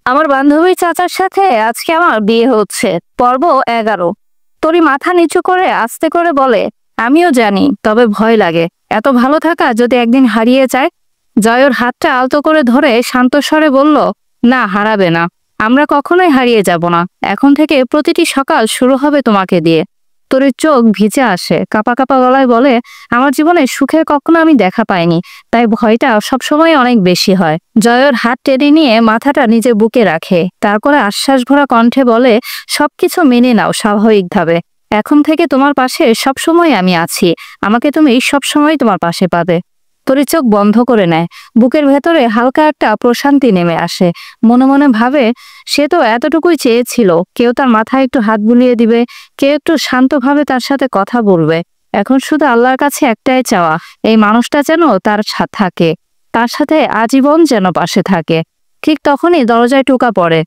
আমার বান্ধবীর চাচার সাথে আজকে আমার বিয়ে হচ্ছে। পর্ব 11। তরি মাথা নিচু করে আস্তে করে বলে, আমিও জানি, তবে ভয় লাগে। এত ভালো থাকা যদি একদিন হারিয়ে যায়। জয়র হাতটা আলতো করে ধরে শান্ত স্বরে বলল, না, হারাবে না। আমরা কখনোই হারিয়ে যাব না। এখন থেকে প্রতিটি সকাল শুরু হবে তোমাকে দিয়ে। তরির চোখ ভিজে আসে, কাঁপা কাঁপা গলায় বলে, আমার জীবনে সুখের কখনো আমি দেখা পাইনি, তাই ভয়টা সবসময় অনেক বেশি হয়। জয়ের হাত টেনে নিয়ে মাথাটা নিজের বুকে রাখে, তারপরে আশ্বাস ভরা কণ্ঠে বলে, সবকিছু মেনে নাও স্বাভাবিকভাবে। এখন থেকে তোমার পাশে সবসময় আমি আছি। আমাকে তুমি সবসময় তোমার পাশে পাবে। তরি চোখ বন্ধ করে নেয়। বুকের ভেতরে হালকা একটা প্রশান্তি নেমে আসে। মনে মনে ভাবে, সে তো এতটুকুই চেয়েছিল, কেউ তার মাথায় একটু হাত বুলিয়ে দিবে, কেউ একটু শান্তভাবে তার সাথে কথা বলবে। এখন শুধু আল্লাহর কাছে একটাই চাওয়া, এই মানুষটা যেন তার থাকে, তার সাথে আজীবন যেন পাশে থাকে। ঠিক তখনই দরজায় টোকা পড়ে।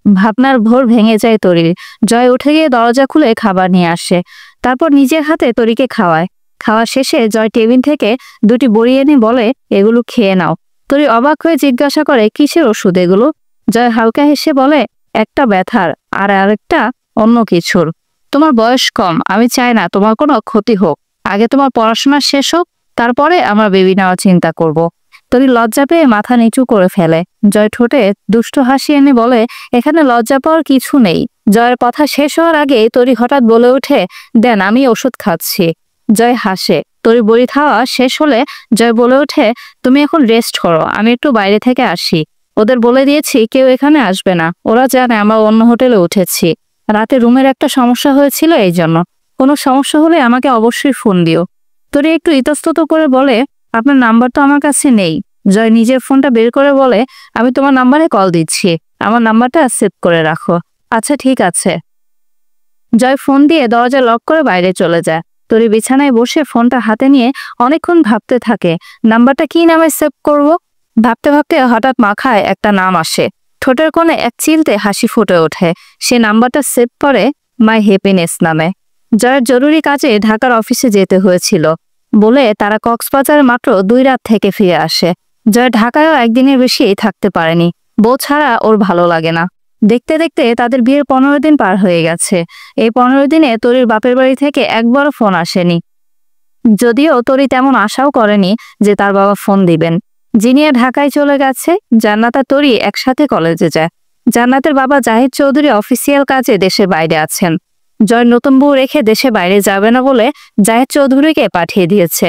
ভাবনার ভোর ভেঙে যায় তরির। জয় উঠে গিয়ে দরজা খুলে খাবার নিয়ে আসে, তারপর নিজের হাতে তরিকে খাওয়ায়। খাওয়া শেষে জয় টেবিল থেকে দুটি বড়ি এনে বলে, এগুলো খেয়ে নাও। তরি অবাক হয়ে জিজ্ঞাসা করে, কিসের ওষুধ এগুলো? জয় হালকা হেসে বলে, একটা ব্যথার, আর আরেকটা অন্য কিছুর। তোমার বয়স কম, আমি চাই না তোমার কোনো ক্ষতি হোক। আগে তোমার পড়াশোনা শেষ হোক, তারপরে আমরা বেবি নেওয়ার চিন্তা করব। তরি লজ্জা পেয়ে মাথা নিচু করে ফেলে। জয় ঠোঁটে দুষ্ট হাসি এনে বলে, এখানে লজ্জা পাওয়ার কিছু নেই। জয়ের কথা শেষ হওয়ার আগে তরি হঠাৎ বলে ওঠে, দেন, আমি ওষুধ খাচ্ছি। জয় হাসে। তরি বড়ি খাওয়া শেষ হলে জয় বলে ওঠে, তুমি এখন রেস্ট করো, আমি একটু বাইরে থেকে আসি। ওদের বলে দিয়েছি কেউ এখানে আসবে না, ওরা জানে আমরা অন্য হোটেলে উঠেছি। রাতে রুমের একটা সমস্যা হয়েছিল, এই জন্য। কোনো সমস্যা হলে আমাকে অবশ্যই ফোন দিও। তরি একটু ইতস্তত করে বলে, আপনার নাম্বার তো আমার কাছে নেই। জয় নিজের ফোনটা বের করে বলে, আমি তোমার নাম্বারে কল দিচ্ছি, আমার নাম্বারটা সেভ করে রাখো। আচ্ছা, ঠিক আছে। জয় ফোন দিয়ে দরজা লক করে বাইরে চলে যায়। তরি বিছানায় বসে ফোনটা হাতে নিয়ে অনেকক্ষণ ভাবতে থাকে, নাম্বারটা কি নামে সেভ করব। ভাবতে ভাবতে হঠাৎ মাথায় একটা নাম আসে। ঠোঁটের কোণে এক চিলতে হাসি ফুটে ওঠে। সে নাম্বারটা সেভ করে মাই হ্যাপিনেস নামে। জয়ের জরুরি কাজে ঢাকার অফিসে যেতে হয়েছিল বলে তারা কক্সবাজার মাত্র 2 রাত থেকে ফিরে আসে। জয় ঢাকায়ও একদিনের বেশি থাকতে পারেনি। বউ ছাড়া ওর ভালো লাগে না। দেখতে দেখতে তাদের বিয়ের 15 দিন পার হয়ে গেছে। এই 15 দিনে তরির বাপের বাড়ি থেকে একবারও ফোন আসেনি, যদিও তরি তেমন আশাও করেনি যে তার বাবা ফোন দিবেন। জিনিয়া ঢাকায় চলে গেছে, জান্নাত আর তরি একসাথে কলেজে যায়। জান্নাতের বাবা জাহিদ চৌধুরী অফিসিয়াল কাজে দেশের বাইরে আছেন। জয় নতুন বউ রেখে দেশে বাইরে যাবে না বলে জাহিদ চৌধুরীকে পাঠিয়ে দিয়েছে।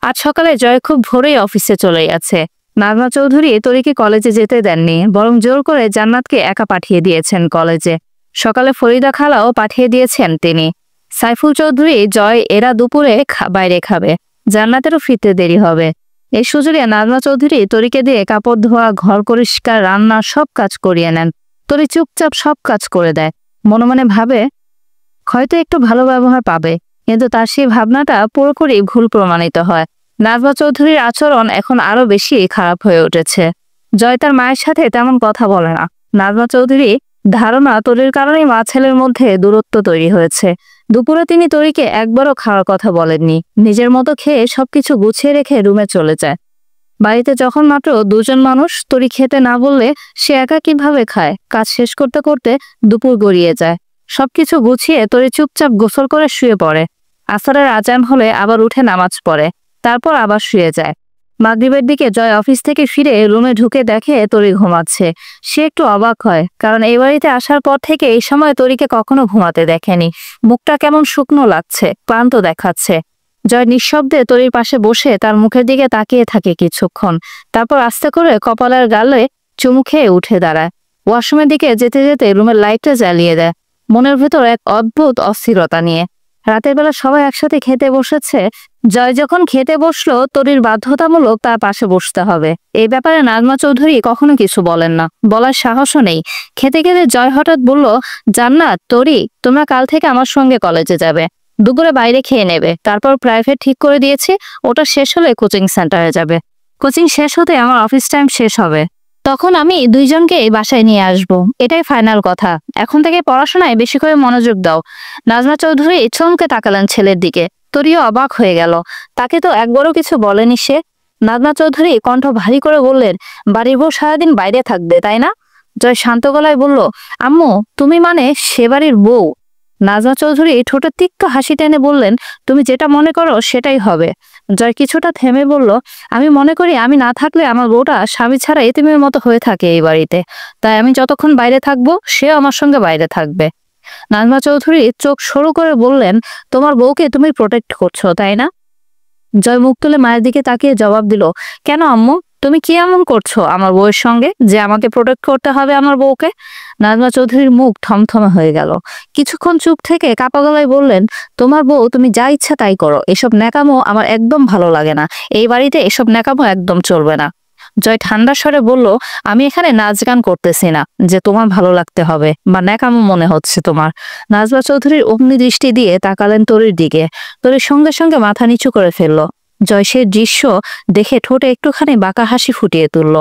আজ সকালে জয় খুব ভোরেই অফিসে চলে গেছে। নাজমা চৌধুরী তরিকে কলেজে যেতে দেননি, বরং জোর করে জান্নাতকে একা পাঠিয়ে দিয়েছেন কলেজে। সকালে ফরিদা খালাও পাঠিয়ে দিয়েছেন তিনি। সাইফুল চৌধুরী, জয় এরা দুপুরে বাইরে খাবে। জান্নাতেরও ফিরতে দেরি হবে। এই সুযোগে নাজমা চৌধুরী তরিকে দিয়ে কাপড় ধোয়া, ঘর পরিষ্কার, রান্না সব কাজ করিয়ে নেন। তরি চুপচাপ সব কাজ করে দেয়। মনে মনে ভাবে, হয়তো একটু ভালো ব্যবহার পাবে, কিন্তু তার সেই ভাবনাটা পুরোপুরি ভুল প্রমাণিত হয়। নাজমা চৌধুরীর আচরণ এখন আরো বেশি খারাপ হয়ে উঠেছে। জয় তার মায়ের সাথে তেমন কথা বলে না। নাজমা চৌধুরী ধারণা তরির কারণেই মা ছেলের মধ্যে দূরত্ব তৈরি হয়েছে। দুপুরে তিনি তরিকে একবারও খাওয়ার কথা বলেননি। নিজের মতো খেয়ে সবকিছু গুছিয়ে রেখে রুমে চলে যায়। বাড়িতে যখন মাত্র 2 জন মানুষ, তরি খেতে না বললে সে একা কিভাবে খায়। কাজ শেষ করতে করতে দুপুর গড়িয়ে যায়। সবকিছু গুছিয়ে তরি চুপচাপ গোসল করে শুয়ে পড়ে। আসরের আজান হলে আবার উঠে নামাজ পড়ে, তারপর আবার শুয়ে যায়। মাগরিবের দিকে জয় অফিস থেকে ফিরে রুমে ঢুকে দেখে তরি ঘুমাচ্ছে। সে একটু অবাক হয়, কারণ এই বাড়িতে আসার পর থেকে এই সময় তরিকে কখনো ঘুমাতে দেখেনি। মুখটা কেমন শুকনো লাগছে, ক্লান্ত দেখাচ্ছে। জয় নিঃশব্দে তরির পাশে বসে তার মুখের দিকে তাকিয়ে থাকে কিছুক্ষণ, তারপর আস্তে করে কপালের গালে চুমু খেয়ে উঠে দাঁড়ায়। ওয়াশরুমের দিকে যেতে যেতে রুমের লাইটটা জ্বালিয়ে দেয়, মনের ভেতর এক অদ্ভুত অস্থিরতা নিয়ে। রাতের বেলা সবাই একসাথে খেতে বসেছে। জয় যখন খেতে বসলো, তরির বাধ্যতামূলক তার পাশে বসতে হবে। এই ব্যাপারে নাজমা চৌধুরী কখনো কিছু বলেন না, বলার সাহসও নেই। খেতে খেতে জয় হঠাৎ বলল, জান্নাত, তরি, তোমরা কাল থেকে আমার সঙ্গে কলেজে যাবে। দুপুরে বাইরে খেয়ে নেবে, তারপর প্রাইভেট ঠিক করে দিয়েছি, ওটা শেষ হলে কোচিং সেন্টারে যাবে। কোচিং শেষ হতে আমার অফিস টাইম শেষ হবে, তখন আমি 2 জনকে এই বাসায় নিয়ে আসব। এটাই ফাইনাল কথা। এখন থেকে পড়াশোনায় বেশি করে মনোযোগ দাও। নাজমা চৌধুরী চমকে তাকালেন ছেলের দিকে। তরিও অবাক হয়ে গেল, তাকে তো একবারও কিছু বলেনি সে। নাজমা চৌধুরী কণ্ঠ ভারী করে বললেন, বাড়ির বউ সারাদিন বাইরে থাকবে, তাই না? জয় শান্ত গলায় বলল, আম্মু তুমি মানে সে বাড়ির বউ? নাজমা চৌধুরী ঠোঁটে তিক্ত হাসি টেনে বললেন, তুমি যেটা মনে করো সেটাই হবে। জয় কিছুটা থেমে বলল, আমি মনে করি আমি না থাকলে আমার বউটা স্বামী ছাড়া এতিমের মতো হয়ে থাকে এই বাড়িতে, তাই আমি যতক্ষণ বাইরে থাকবো সেও আমার সঙ্গে বাইরে থাকবে। নাজমা চৌধুরী চোখ সরু করে বললেন, তোমার বউকে তুমি প্রোটেক্ট করছো তাই না? জয় মুখ তুলে মায়ের দিকে তাকিয়ে জবাব দিল, কেন আম্মু, তুমি কি এমন করছো আমার বউয়ের সঙ্গে যে আমাকে প্রোটেক্ট করতে হবে আমার বউকে? নাজমা চৌধুরীর মুখ থমথমে হয়ে গেল। কিছুক্ষণ চুপ থেকে কাপা গলায় বললেন, তোমার বউ তুমি যা ইচ্ছা তাই করো, এসব ন্যাকামো আমার একদম ভালো লাগে না, এই বাড়িতে এসব ন্যাকামো একদম চলবে না। জয় ঠান্ডা স্বরে বলল, আমি এখানে নাচ গান করতেছি না যে তোমার ভালো লাগতে হবে বা ন্যাকামো মনে হচ্ছে তোমার। নাজমা চৌধুরীর অগ্নি দৃষ্টি দিয়ে তাকালেন তরির দিকে। তরির সঙ্গে সঙ্গে মাথা নিচু করে ফেললো। জয় সে দৃশ্য দেখে ঠোঁটে একটুখানি বাঁকা হাসি ফুটিয়ে তুলল।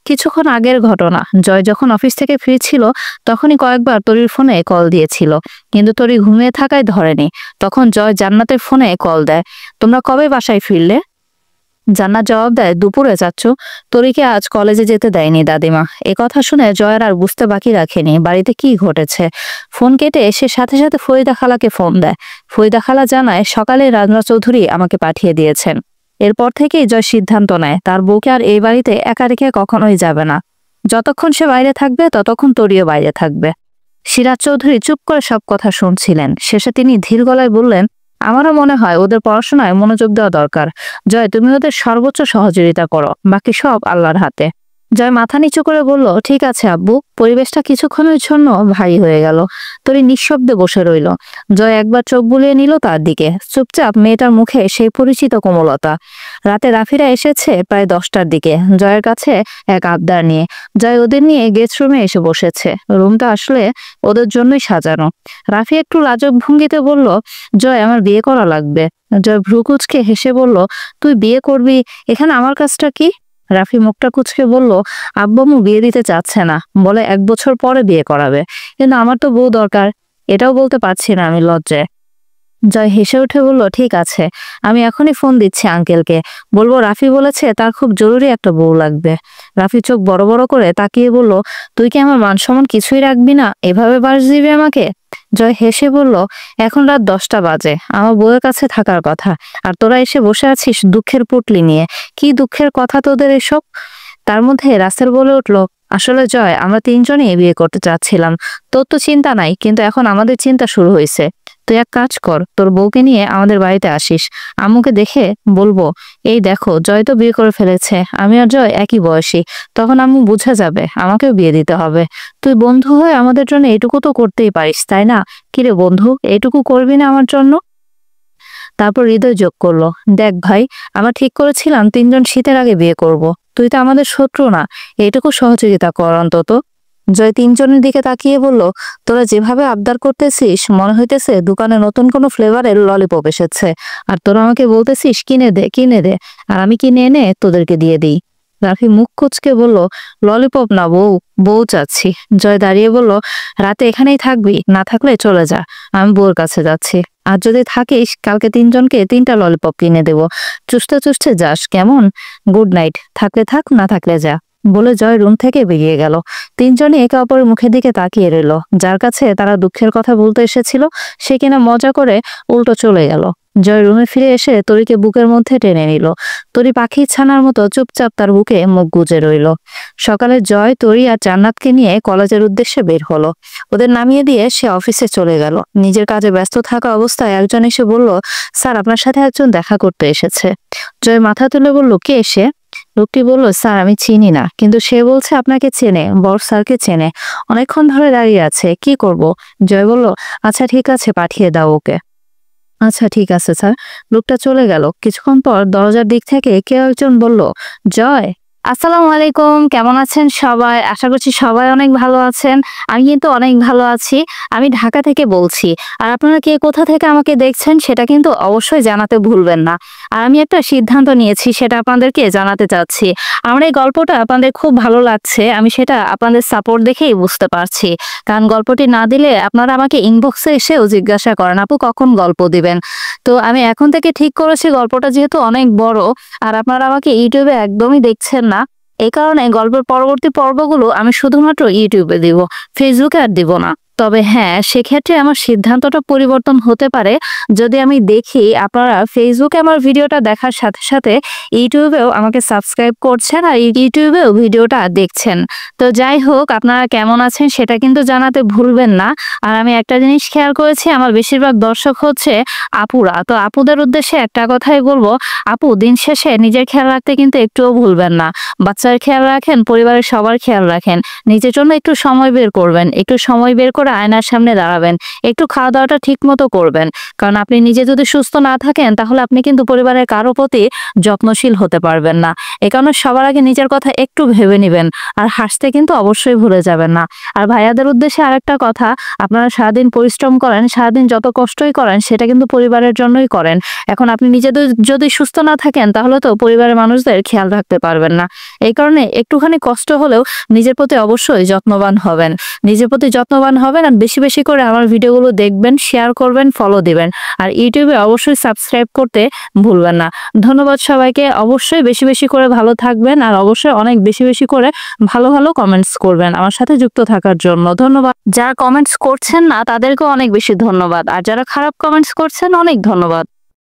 কিছুক্ষণ আগের ঘটনা, জয় যখন অফিস থেকে ফিরছিল তখনই কয়েকবার তরির ফোনে কল দিয়েছিল, কিন্তু তরি ঘুমিয়ে থাকায় ধরেনি। তখন জয় জান্নাতের ফোনে কল দেয়, তোমরা কবে বাসায় ফিরলে? জান্নাত জবাব দেয়, দুপুরে চাচ্চু, তরিকে আজ কলেজে যেতে দেয়নি দাদিমা। এ কথা শুনে জয়ের আর বুঝতে বাকি রাখেনি বাড়িতে কি ঘটেছে। ফোন কেটে সে সাথে সাথে ফরিদা খালাকে ফোন দেয়। ফরিদা খালা জানায়, সকালে রাজমা চৌধুরী আমাকে পাঠিয়ে দিয়েছেন। এরপর থেকেই জয় সিদ্ধান্ত নেয় তার বউকে আর এই বাড়িতে একা রেখে কখনোই যাবে না। যতক্ষণ সে বাইরে থাকবে ততক্ষণ তরিও বাইরে থাকবে। সিরাজ চৌধুরী চুপ করে সব কথা শুনছিলেন। শেষে তিনি ধীর গলায় বললেন, আমারও মনে হয় ওদের পড়াশোনায় মনোযোগ দেওয়া দরকার। জয় তুমি ওদের সর্বোচ্চ সহযোগিতা করো, বাকি সব আল্লাহর হাতে। জয় মাথা নিচু করে বলল, ঠিক আছে আব্বু। পরিবেশটা কিছুক্ষণের জন্য ভারী হয়ে গেল। তরি নিঃশব্দে বসে রইল। জয় একবার চোখ বুলিয়ে নিল তার দিকে। চুপচাপ মেয়েটার মুখে সেই পরিচিত কোমলতা। রাতে রাফিরা এসেছে প্রায় 10টার দিকে জয়ের কাছে এক আবদার নিয়ে। জয় ওদের নিয়ে গেস্ট রুমে এসে বসেছে। রুমটা আসলে ওদের জন্যই সাজানো। রাফি একটু লাজুক ভঙ্গিতে বলল, জয় আমার বিয়ে করা লাগবে। জয় ভ্রু কুঁচকে হেসে বলল, তুই বিয়ে করবি, এখানে আমার কাজটা কি? রাফি মুখটা কুঁচকে বলল, আব্বু আম্মু বিয়ে দিতে চাচ্ছে না, বলে 1 বছর পরে বিয়ে করাবে, কিন্তু আমার তো বউ দরকার, এটাও বলতে পারছি না আমি লজ্জায়। জয় হেসে উঠে বলল, ঠিক আছে, আমি এখনই ফোন দিচ্ছি আঙ্কেলকে, বলবো রাফি বলেছে তার খুব জরুরি একটা বউ লাগবে। রাফি চোখ বড় বড় করে তাকিয়ে বলল, তুই কি আমার মান সম্মান কিছুই রাখবি না, এভাবে বাস দিবি আমাকে? জয় হেসে বলল, এখন রাত 10টা বাজে, আমার বউয়ের কাছে থাকার কথা, আর তোরা এসে বসে আছিস দুঃখের পুটলি নিয়ে। কি দুঃখের কথা তোদের এসব? তার মধ্যে রাসেল বলে উঠল, আসলে জয় আমরা 3জনই বিয়ে করতে চাচ্ছিলাম, তোর তো চিন্তা নাই, কিন্তু এখন আমাদের চিন্তা শুরু হয়েছে। তুই এক কাজ কর, তোর বউকে নিয়ে আমাদের বাড়িতে আসিস, আম্মুকে দেখে বলবো, এই দেখো জয় তো বিয়ে করে ফেলেছে, আমি আর জয় একই বয়সী, তখন আম্মু বুঝে যাবে আমাকেও বিয়ে দিতে হবে। তুই বন্ধু হয়ে আমাদের জন্য এটুকু তো করতেই পারিস তাই না? কিরে বন্ধু, এটুকু করবি না আমার জন্য? তারপর হৃদয় যোগ করলো, দেখ ভাই, আমরা ঠিক করেছিলাম 3জন শীতের আগে বিয়ে করব। তুই তো আমাদের শত্রু না, এইটুকু সহযোগিতা কর অন্তত। জয় 3জনের দিকে তাকিয়ে বলল, তোরা যেভাবে আবদার করতেছিস মনে হইতেছে দোকানে নতুন কোনো ফ্লেভারের ললিপপ এসেছে, আর তোরা আমাকে বলতেছিস কিনে দে কিনে দে, আর আমি কিনে এনে তোদেরকে দিয়ে দিই। রাফি মুখ কুঁচকে বলল, ললিপপ না বউ, বউ চাচ্ছি। জয় দাঁড়িয়ে বলল, রাতে এখানেই থাকবি, না থাকলে চলে যা, আমি বউর কাছে যাচ্ছি। আর যদি থাকিস কালকে 3জনকে 3টা ললিপপ কিনে দেবো, চুষতে চুষতে যাস কেমন? গুড নাইট, থাকলে থাক, না থাকলে যা, বলে জয় রুম থেকে বেরিয়ে গেল। 3জনই একে অপরের মুখের দিকে তাকিয়ে রইল। যার কাছে তারা দুঃখের কথা বলতে এসেছিল সে কিনা মজা করে উল্টো চলে গেল। জয় রুমে ফিরে এসে তরিকে বুকের মধ্যে টেনে নিল। তরি পাখি ছানার মতো চুপচাপ তার বুকে মুখ গুজে রইল। সকালে জয়, তরি আর জান্নাতকে নিয়ে কলেজের উদ্দেশ্যে বের হলো। ওদের নামিয়ে দিয়ে সে অফিসে চলে গেল। নিজের কাজে ব্যস্ত থাকা অবস্থায় একজন এসে বলল, স্যার আপনার সাথে একজন দেখা করতে এসেছে। জয় মাথা তুলে বলল, কে এসে? লোকটি বলল, স্যার আমি চিনি না, কিন্তু সে বলছে আপনাকে চেনে, বড় স্যারকে চেনে, অনেকক্ষণ ধরে দাঁড়িয়ে আছে, কি করব? জয় বলল, আচ্ছা ঠিক আছে, পাঠিয়ে দাও ওকে। আচ্ছা ঠিক আছে স্যার। লোকটা চলে গেল। কিছুক্ষণ পর দরজার দিক থেকে কেউ একজন বলল, জয়। আসসালামু আলাইকুম, কেমন আছেন সবাই? আশা করছি সবাই অনেক ভালো আছেন। আমি কিন্তু অনেক ভালো আছি। আমি ঢাকা থেকে বলছি। আর আপনারা কে কোথা থেকে আমাকে দেখছেন সেটা কিন্তু অবশ্যই জানাতে ভুলবেন না। আর আমি একটা সিদ্ধান্ত নিয়েছি, সেটা আপনাদেরকে জানাতে চাচ্ছি। আমার এই গল্পটা আপনাদের খুব ভালো লাগছে, আমি সেটা আপনাদের সাপোর্ট দেখেই বুঝতে পারছি। কারণ গল্পটি না দিলে আপনারা আমাকে ইনবক্সে এসেও জিজ্ঞাসা করেন, আপু কখন গল্প দিবেন। তো আমি এখন থেকে ঠিক করেছি, গল্পটা যেহেতু অনেক বড় আর আপনারা আমাকে ইউটিউবে একদমই দেখছেন না, এই কারণে গল্পের পরবর্তী পর্বগুলো আমি শুধুমাত্র ইউটিউবে দিব, ফেসবুকে আর দিব না। তবে হ্যাঁ, সেক্ষেত্রে আমার সিদ্ধান্তটা পরিবর্তন হতে পারে যদি আমি দেখি আপনারা ফেসবুকে আমার ভিডিওটা দেখার সাথে সাথে ইউটিউবেও আমাকে সাবস্ক্রাইব করছেন আর ইউটিউবেও ভিডিওটা দেখছেন। তো যাই হোক, আপনারা কেমন আছেন সেটা কিন্তু জানাতে ভুলবেন না। আর আমি একটা জিনিস খেয়াল করেছি, আমার বেশিরভাগ দর্শক হচ্ছে আপুরা। তো আপুদের উদ্দেশ্যে একটা কথাই বলবো, আপু দিন শেষে নিজের খেয়াল রাখতে কিন্তু একটুও ভুলবেন না। বাচ্চার খেয়াল রাখেন, পরিবারের সবার খেয়াল রাখেন, নিজের জন্য একটু সময় বের করবেন, একটু সময় বের করে আয়নার সামনে দাঁড়াবেন, একটু খাওয়া দাওয়াটা ঠিক মতো করবেন। কারণ আপনি নিজে যদি সুস্থ না থাকেন তাহলে আপনি কিন্তু পরিবারের কারো প্রতি যত্নশীল হতে পারবেন না। এ কারণে সবার আগে নিজের কথা একটু ভেবে নেবেন, আর হাসতে কিন্তু অবশ্যই ভুলে যাবেন না। আর ভাইয়াদের উদ্দেশ্যে আরেকটা কথা, আপনারা সারাদিন পরিশ্রম করেন, সারাদিন যত কষ্টই করেন সেটা কিন্তু পরিবারের জন্যই করেন। এখন আপনি নিজেদের যদি সুস্থ না থাকেন তাহলে তো পরিবারের মানুষদের খেয়াল রাখতে পারবেন না। এই কারণে একটুখানি কষ্ট হলেও নিজের প্রতি অবশ্যই যত্নবান হবেন, নিজের প্রতি যত্নবান হবেন। আর বেশি বেশি করে আমার ভিডিওগুলো দেখবেন, শেয়ার করবেন, ফলো দিবেন। আর ইউটিউবে অবশ্যই সাবস্ক্রাইব করতে ভুলবেন না। ধন্যবাদ সবাইকে। অবশ্যই বেশি বেশি করে ভালো থাকবেন, আর অবশ্যই অনেক বেশি বেশি করে ভালো ভালো কমেন্টস করবেন আমার সাথে যুক্ত থাকার জন্য। ধন্যবাদ। যারা কমেন্টস করছেন না তাদেরকেও অনেক বেশি ধন্যবাদ, আর যারা খারাপ কমেন্টস করছেন অনেক ধন্যবাদ।